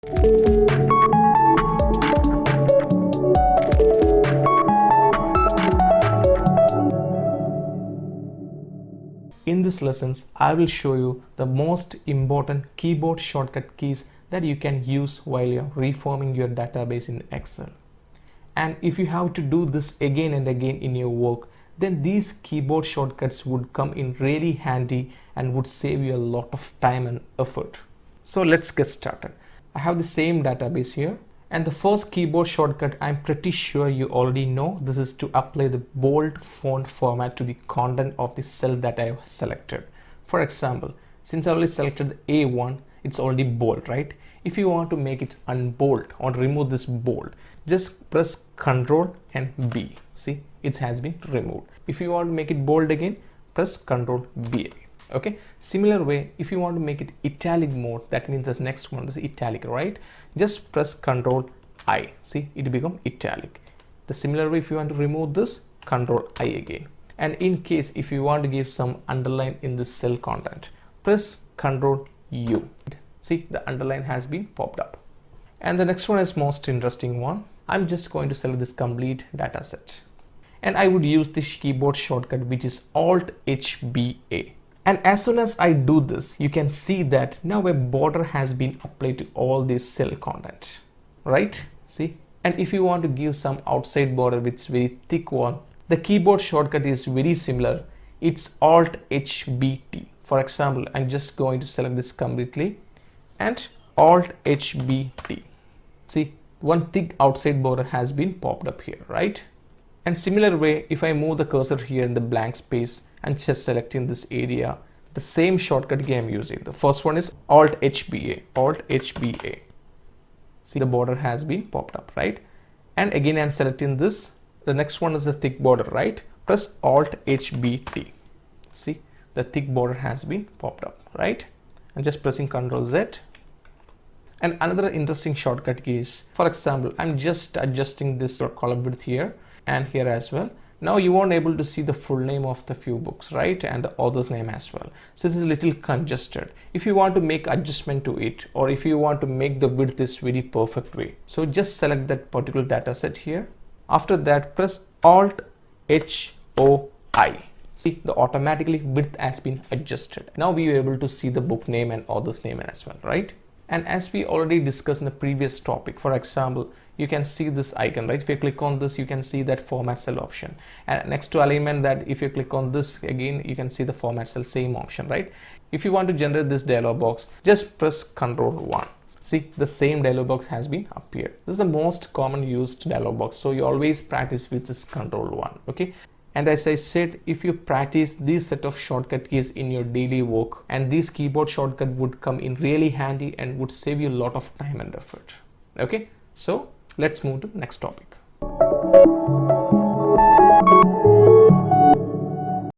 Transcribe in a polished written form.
In this lessons, I will show you the most important keyboard shortcut keys that you can use while you're reforming your database in Excel. And if you have to do this again and again in your work, then these keyboard shortcuts would come in really handy and would save you a lot of time and effort. So let's get started. I have the same database here, and the first keyboard shortcut I'm pretty sure you already know. This is to apply the bold font format to the content of the cell that I have selected. For example, since I already selected the A1, it's already bold, right? If you want to make it unbold or remove this bold, just press Ctrl and B. See, it has been removed. If you want to make it bold again, press Ctrl B. Okay, similar way, if you want to make it italic mode, that means this next one is italic, right? Just press Ctrl I. See, it become italic. The similar way, if you want to remove this, Ctrl I again. And in case if you want to give some underline in the cell content, press Ctrl U. See, the underline has been popped up. And the next one is most interesting one. I'm just going to select this complete data set, and I would use this keyboard shortcut, which is Alt HBA. And as soon as I do this, you can see that now a border has been applied to all this cell content, right? See, and if you want to give some outside border which is very thick one, the keyboard shortcut is very similar. It's Alt HBT. For example, I'm just going to select this completely and Alt HBT. See, one thick outside border has been popped up here, right? And similar way, if I move the cursor here in the blank space and just selecting this area, the same shortcut key I'm using. The first one is Alt HBA, Alt HBA. See, the border has been popped up, right? And again, I'm selecting this. The next one is the thick border, right? Press Alt HBT. See, the thick border has been popped up, right? And just pressing Ctrl Z. And another interesting shortcut key is, for example, I'm just adjusting this column width here and here as well. Now you won't able to see the full name of the few books, right? And the author's name as well. So this is a little congested. If you want to make adjustment to it, or if you want to make the width this very perfect way, so just select that particular data set here. After that, press Alt HOI. See, the automatically width has been adjusted. Now we are able to see the book name and author's name as well, right? And as we already discussed in the previous topic, for example, you can see this icon, right? If you click on this, you can see that format cell option. And next to alignment, that if you click on this again, you can see the format cell, same option, right? If you want to generate this dialog box, just press Ctrl 1. See, the same dialog box has been appeared. This is the most common used dialog box. So you always practice with this Ctrl 1, okay? And as I said, if you practice these set of shortcut keys in your daily work, and these keyboard shortcut would come in really handy and would save you a lot of time and effort. Okay, so let's move to the next topic.